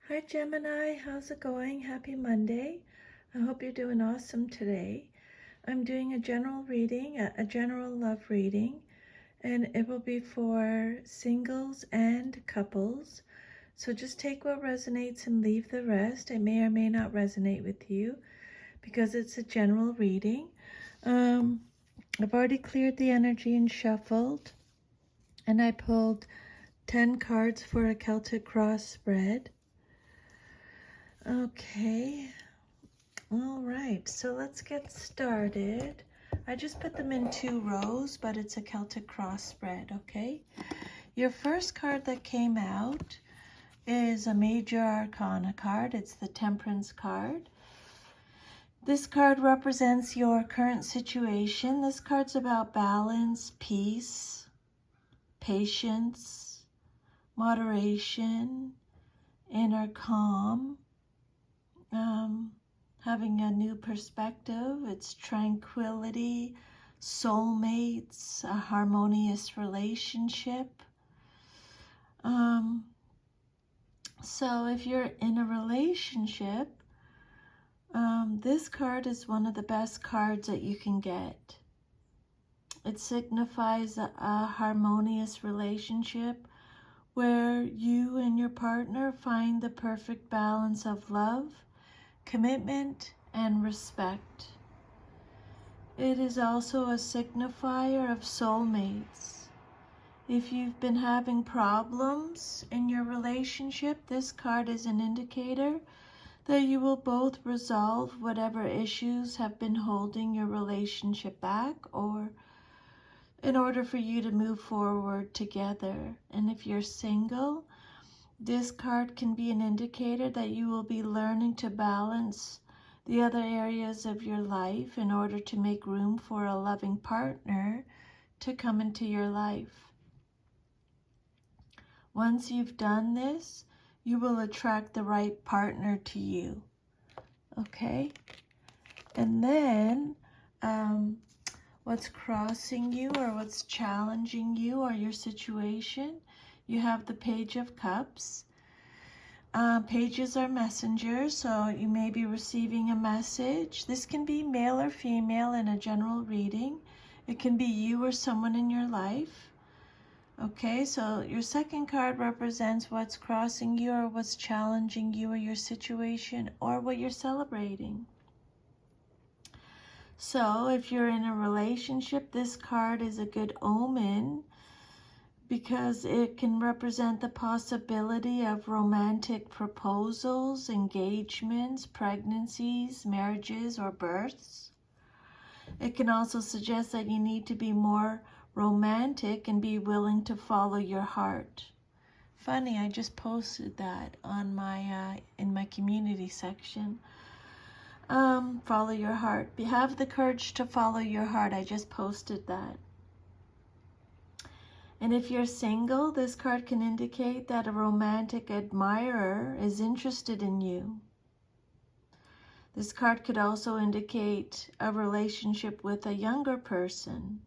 Hi Gemini, how's it going? Happy Monday. I hope you're doing awesome today. I'm doing a general reading, a general love reading, and it will be for singles and couples. So just take what resonates and leave the rest. It may or may not resonate with you because it's a general reading. I've already cleared the energy and shuffled, and I pulled 10 cards for a Celtic cross spread. Okay. All right, so let's get started. I just put them in 2 rows, but it's a Celtic cross spread, okay? Your first card that came out is a Major Arcana card. It's the Temperance card. This card represents your current situation. This card's about balance, peace, patience, moderation, inner calm, having a new perspective. It's tranquility, soulmates, a harmonious relationship. So if you're in a relationship, this card is one of the best cards that you can get. It signifies a harmonious relationship where you and your partner find the perfect balance of love, commitment, and respect. It is also a signifier of soulmates. If you've been having problems in your relationship, this card is an indicator that you will both resolve whatever issues have been holding your relationship back, or in order for you to move forward together. And if you're single, this card can be an indicator that you will be learning to balance the other areas of your life in order to make room for a loving partner to come into your life. Once you've done this, you will attract the right partner to you. Okay? And then what's crossing you or what's challenging you or your situation, you have the Page of Cups. Pages are messengers, so you may be receiving a message. This can be male or female in a general reading. It can be you or someone in your life. Okay, so your second card represents what's crossing you or what's challenging you or your situation or what you're celebrating. So if you're in a relationship, this card is a good omen because it can represent the possibility of romantic proposals, engagements, pregnancies, marriages, or births. It can also suggest that you need to be more romantic and be willing to follow your heart. Funny, I just posted that on my in my community section. Follow your heart. Have the courage to follow your heart. I just posted that. And if you're single, this card can indicate that a romantic admirer is interested in you. This card could also indicate a relationship with a younger person.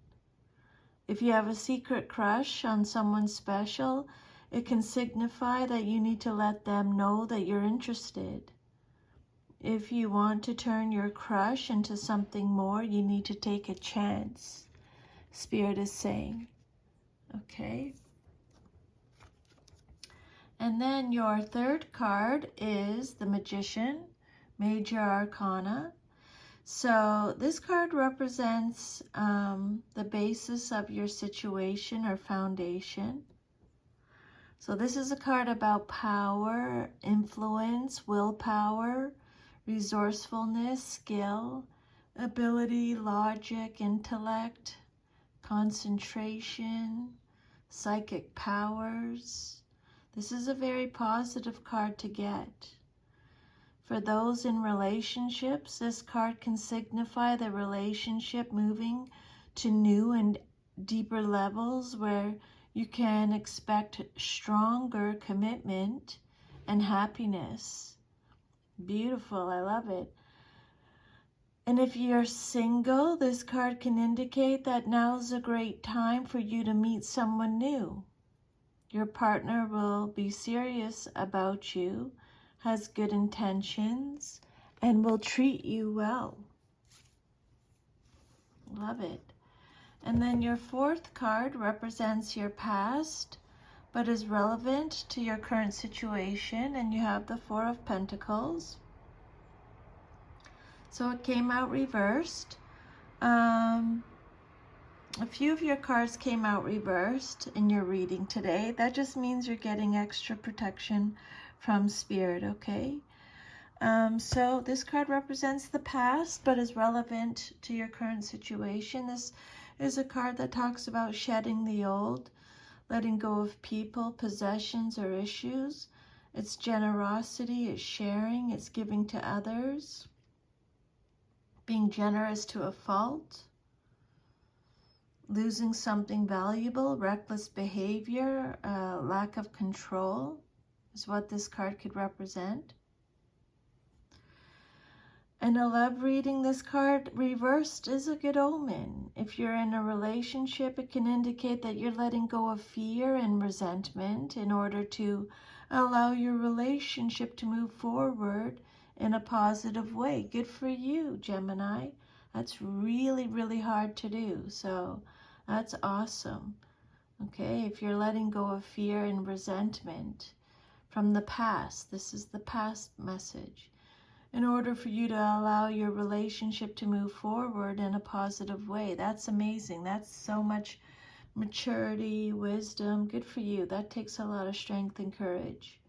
If you have a secret crush on someone special, it can signify that you need to let them know that you're interested. If you want to turn your crush into something more, you need to take a chance, Spirit is saying. Okay. And then your third card is the Magician, Major Arcana. So this card represents the basis of your situation or foundation. So this is a card about power, influence, willpower, resourcefulness, skill, ability, logic, intellect, concentration, psychic powers. This is a very positive card to get. For those in relationships, this card can signify the relationship moving to new and deeper levels where you can expect stronger commitment and happiness. Beautiful, I love it. And if you're single, this card can indicate that now's a great time for you to meet someone new. Your partner will be serious about you, has good intentions, and will treat you well. Love it. And then your fourth card represents your past, but is relevant to your current situation, and you have the Four of Pentacles. So it came out reversed. A few of your cards came out reversed in your reading today. That just means you're getting extra protection from Spirit, okay? So this card represents the past, but is relevant to your current situation. This is a card that talks about shedding the old, letting go of people, possessions, or issues. It's generosity, it's sharing, it's giving to others, being generous to a fault, losing something valuable, reckless behavior, lack of control is what this card could represent. And a love reading, this card reversed is a good omen. If you're in a relationship, it can indicate that you're letting go of fear and resentment in order to allow your relationship to move forward in a positive way. Good for you, Gemini. That's really, really hard to do. So that's awesome. Okay, if you're letting go of fear and resentment from the past, this is the past message, in order for you to allow your relationship to move forward in a positive way. That's amazing. That's so much maturity, wisdom. Good for you. That takes a lot of strength and courage.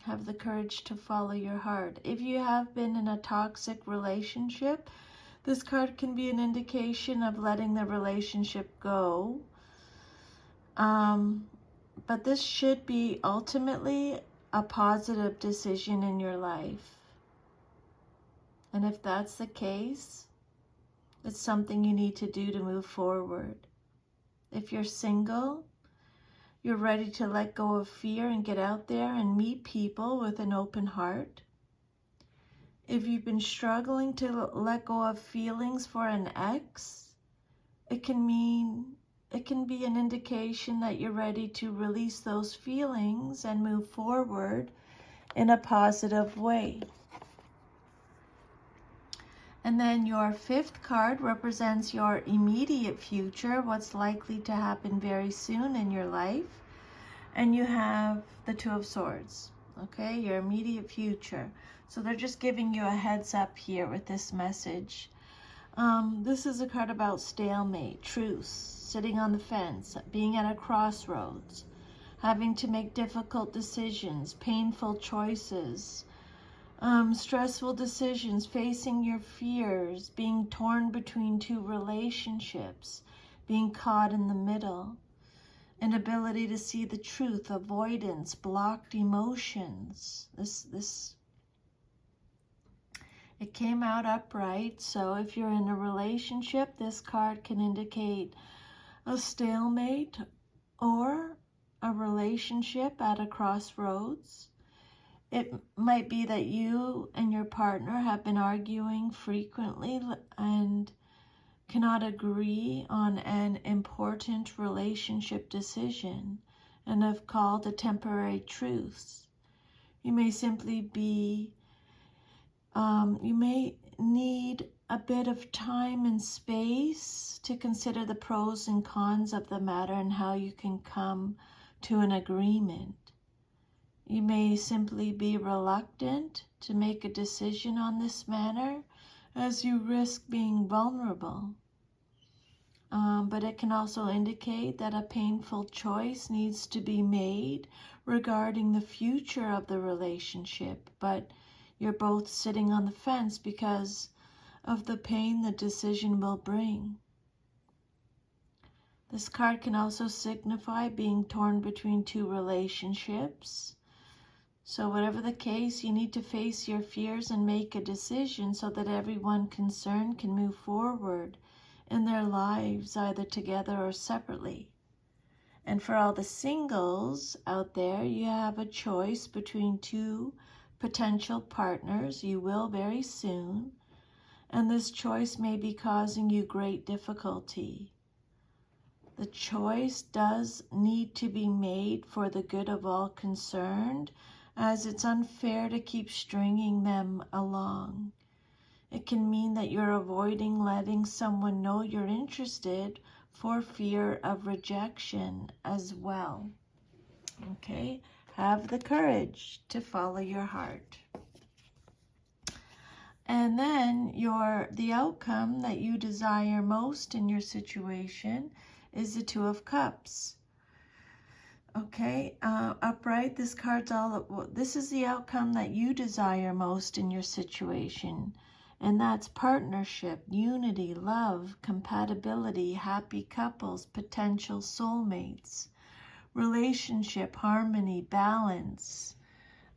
Have the courage to follow your heart. If you have been in a toxic relationship, this card can be an indication of letting the relationship go. But this should be ultimately a positive decision in your life. And if that's the case, it's something you need to do to move forward. If you're single, you're ready to let go of fear and get out there and meet people with an open heart. If you've been struggling to let go of feelings for an ex, it can be an indication that you're ready to release those feelings and move forward in a positive way. And then your fifth card represents your immediate future, what's likely to happen very soon in your life. And you have the Two of Swords, okay, your immediate future. So they're just giving you a heads up here with this message. This is a card about stalemate, truce, sitting on the fence, being at a crossroads, having to make difficult decisions, painful choices, stressful decisions, facing your fears, being torn between two relationships, being caught in the middle, inability to see the truth, avoidance, blocked emotions. It came out upright, so if you're in a relationship, this card can indicate a stalemate or a relationship at a crossroads. It might be that you and your partner have been arguing frequently and cannot agree on an important relationship decision and have called a temporary truce. You may simply be, you may need a bit of time and space to consider the pros and cons of the matter and how you can come to an agreement. You may simply be reluctant to make a decision on this matter as you risk being vulnerable. But it can also indicate that a painful choice needs to be made regarding the future of the relationship, but you're both sitting on the fence because of the pain the decision will bring. This card can also signify being torn between two relationships. So whatever the case, you need to face your fears and make a decision so that everyone concerned can move forward in their lives, either together or separately. And for all the singles out there, you have a choice between two potential partners. You will very soon, and this choice may be causing you great difficulty. The choice does need to be made for the good of all concerned, as it's unfair to keep stringing them along. It can mean that you're avoiding letting someone know you're interested for fear of rejection as well. Okay? Have the courage to follow your heart. And then the outcome that you desire most in your situation is the Two of Cups. Okay, upright, this card's this is the outcome that you desire most in your situation. And that's partnership, unity, love, compatibility, happy couples, potential soulmates, relationship, harmony, balance.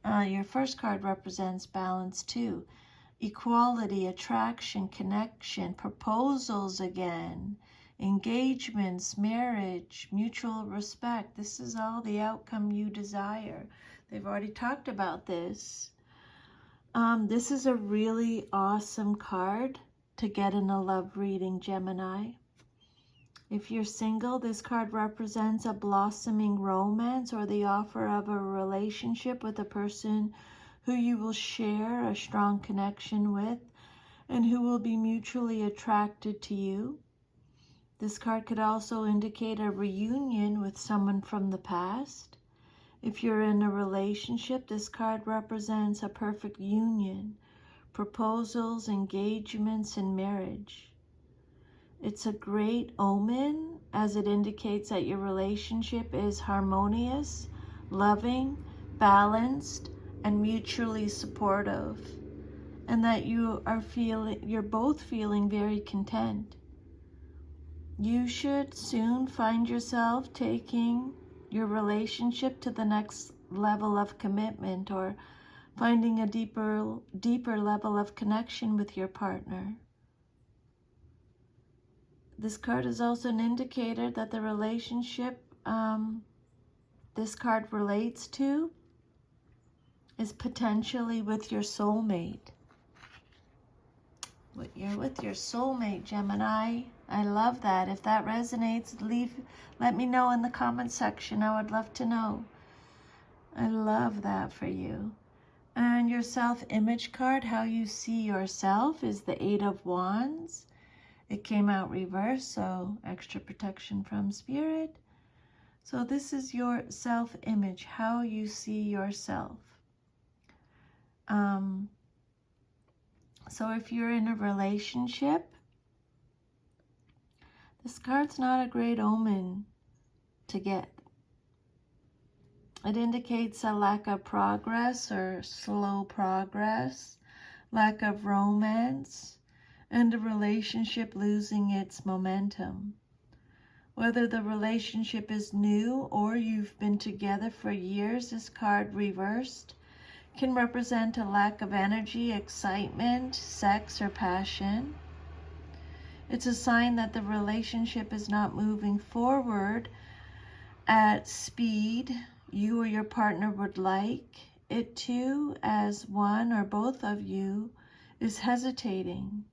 Your first card represents balance too. Equality, attraction, connection, proposals again, engagements, marriage, mutual respect. This is all the outcome you desire. They've already talked about this. This is a really awesome card to get in a love reading, Gemini. If you're single, this card represents a blossoming romance or the offer of a relationship with a person who you will share a strong connection with and who will be mutually attracted to you. This card could also indicate a reunion with someone from the past. If you're in a relationship, this card represents a perfect union, proposals, engagements, and marriage. It's a great omen as it indicates that your relationship is harmonious, loving, balanced, and mutually supportive, and that you're both feeling very content. You should soon find yourself taking your relationship to the next level of commitment or finding a deeper level of connection with your partner. This card is also an indicator that the relationship this card relates to is potentially with your soulmate. You're with your soulmate, Gemini. I love that. If that resonates, let me know in the comment section. I would love to know. I love that for you. And your self-image card, how you see yourself, is the Eight of Wands. It came out reversed, so extra protection from Spirit. So this is your self-image, how you see yourself. So if you're in a relationship, this card's not a great omen to get. It indicates a lack of progress or slow progress, lack of romance, and a relationship losing its momentum. Whether the relationship is new or you've been together for years, this card reversed can represent a lack of energy, excitement, sex, or passion. It's a sign that the relationship is not moving forward at speed you or your partner would like it to, as one or both of you is hesitating.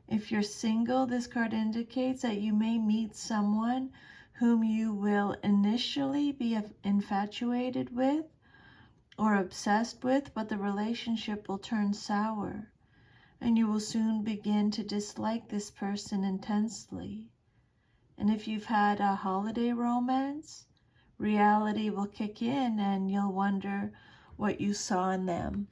If you're single, this card indicates that you may meet someone whom you will initially be infatuated with or obsessed with, but the relationship will turn sour, and you will soon begin to dislike this person intensely. And if you've had a holiday romance, reality will kick in and you'll wonder what you saw in them.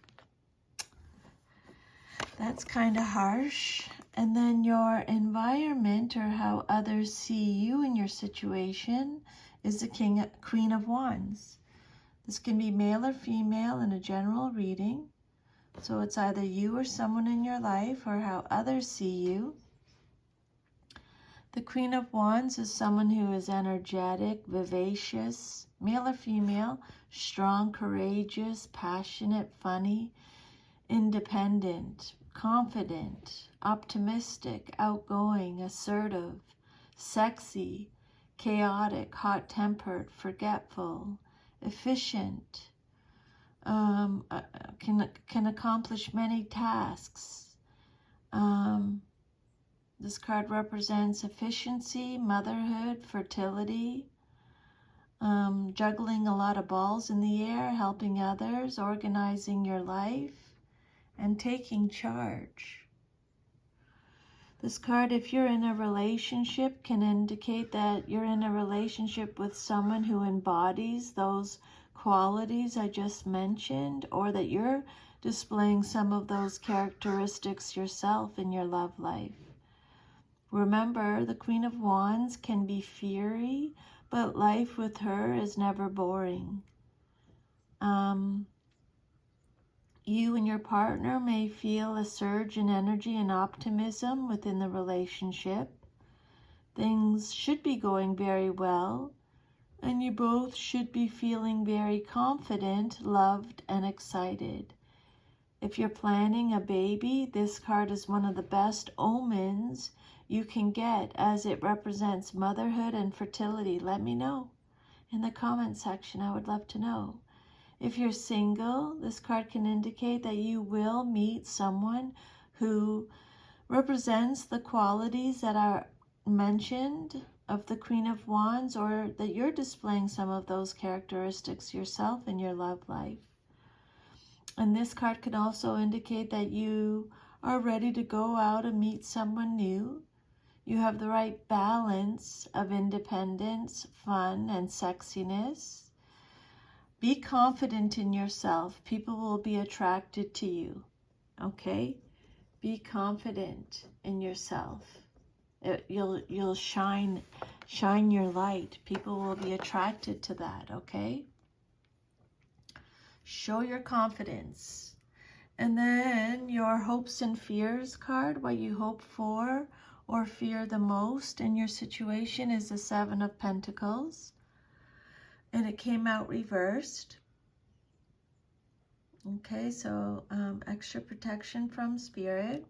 That's kind of harsh. And then your environment, or how others see you in your situation, is the Queen of Wands. This can be male or female in a general reading. So it's either you or someone in your life, or how others see you. The Queen of Wands is someone who is energetic, vivacious, male or female, strong, courageous, passionate, funny, independent, confident, optimistic, outgoing, assertive, sexy, chaotic, hot-tempered, forgetful, efficient, can accomplish many tasks. This card represents efficiency, motherhood, fertility, juggling a lot of balls in the air, helping others, organizing your life, and taking charge. This card, if you're in a relationship, can indicate that you're in a relationship with someone who embodies those qualities I just mentioned, or that you're displaying some of those characteristics yourself in your love life. Remember, the Queen of Wands can be fiery, but life with her is never boring. You and your partner may feel a surge in energy and optimism within the relationship. Things should be going very well, and you both should be feeling very confident, loved, and excited. If you're planning a baby, this card is one of the best omens you can get, as it represents motherhood and fertility. Let me know in the comment section. I would love to know. If you're single, this card can indicate that you will meet someone who represents the qualities that are mentioned of the Queen of Wands, or that you're displaying some of those characteristics yourself in your love life. And this card can also indicate that you are ready to go out and meet someone new. You have the right balance of independence, fun, and sexiness. Be confident in yourself. People will be attracted to you, okay? Be confident in yourself. You'll shine your light. People will be attracted to that, okay? Show your confidence. And then your hopes and fears card, what you hope for or fear the most in your situation, is the Seven of Pentacles. And it came out reversed. Okay, so extra protection from Spirit.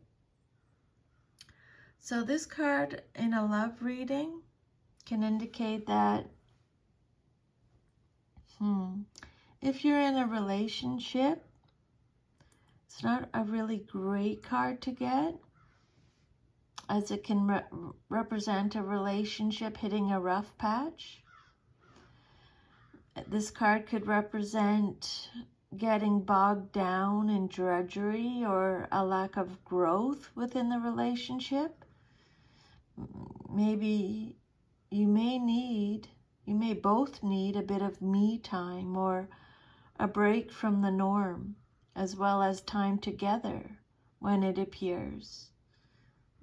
So this card in a love reading can indicate that if you're in a relationship, it's not a really great card to get, as it can represent a relationship hitting a rough patch. This card could represent getting bogged down in drudgery or a lack of growth within the relationship. Maybe you may both need a bit of me time or a break from the norm, as well as time together when it appears.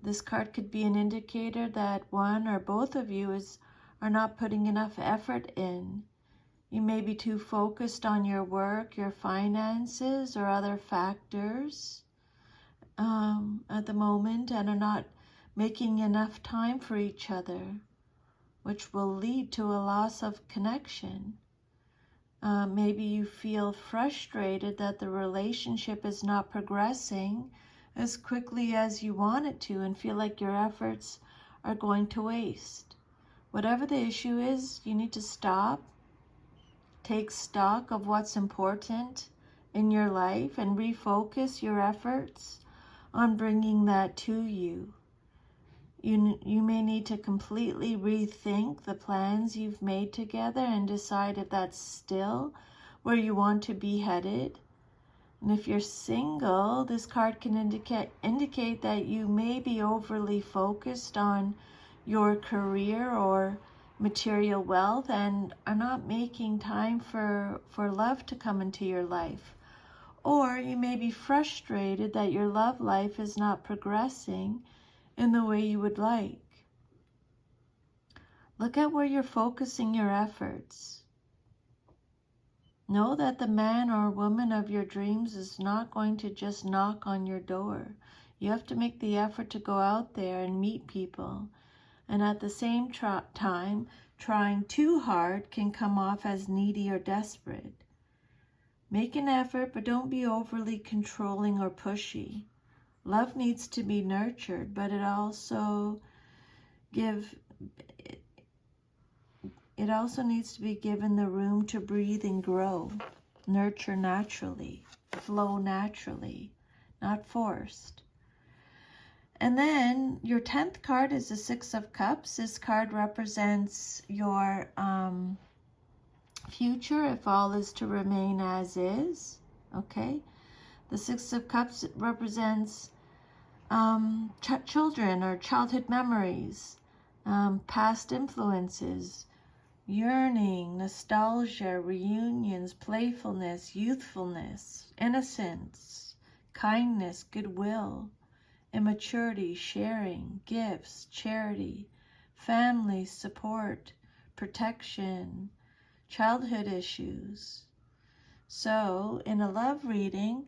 This card could be an indicator that one or both of you are not putting enough effort in. You may be too focused on your work, your finances, or other factors at the moment, and are not making enough time for each other, which will lead to a loss of connection. Maybe you feel frustrated that the relationship is not progressing as quickly as you want it to, and feel like your efforts are going to waste. Whatever the issue is, you need to stop, take stock of what's important in your life, and refocus your efforts on bringing that to you. You may need to completely rethink the plans you've made together and decide if that's still where you want to be headed. And if you're single, this card can indicate that you may be overly focused on your career or material wealth and are not making time for love to come into your life. Or you may be frustrated that your love life is not progressing in the way you would like. Look at where you're focusing your efforts. Know that the man or woman of your dreams is not going to just knock on your door. You have to make the effort to go out there and meet people. And at the same time, trying too hard can come off as needy or desperate. Make an effort, but don't be overly controlling or pushy. Love needs to be nurtured, but it also needs to be given the room to breathe and grow. Nurture naturally, flow naturally, not forced. And then your 10th card is the Six of Cups. This card represents your Future, if all is to remain as is. Okay. The Six of Cups represents children or childhood memories, past influences, yearning, nostalgia, reunions, playfulness, youthfulness, innocence, kindness, goodwill, immaturity, sharing, gifts, charity, family, support, protection, childhood issues. So, in a love reading,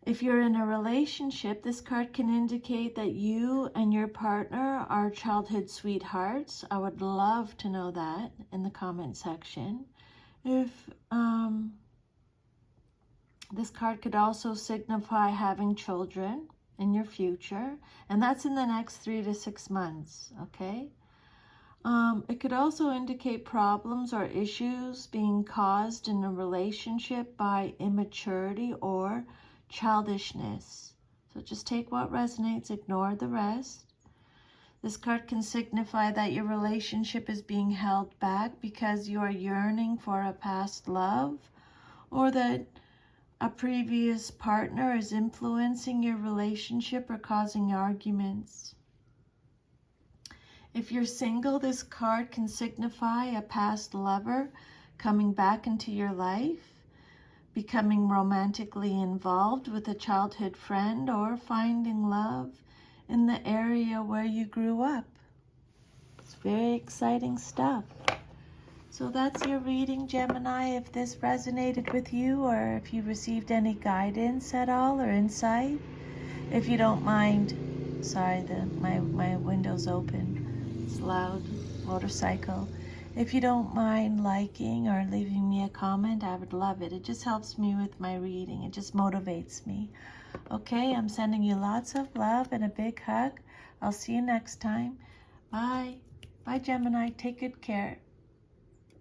if you're in a relationship, this card can indicate that you and your partner are childhood sweethearts. I would love to know that in the comment section. If this card could also signify having children in your future, and that's in the next 3 to 6 months, okay? It could also indicate problems or issues being caused in a relationship by immaturity or childishness. So just take what resonates, ignore the rest. This card can signify that your relationship is being held back because you are yearning for a past love, or that a previous partner is influencing your relationship or causing arguments. If you're single, this card can signify a past lover coming back into your life, becoming romantically involved with a childhood friend, or finding love in the area where you grew up. It's very exciting stuff. So that's your reading, Gemini. If this resonated with you, or if you received any guidance at all or insight, if you don't mind, sorry, my window's open. It's loud, motorcycle. If you don't mind liking or leaving me a comment, I would love it. It just helps me with my reading. It just motivates me. Okay, I'm sending you lots of love and a big hug. I'll see you next time. Bye. Bye, Gemini. Take good care.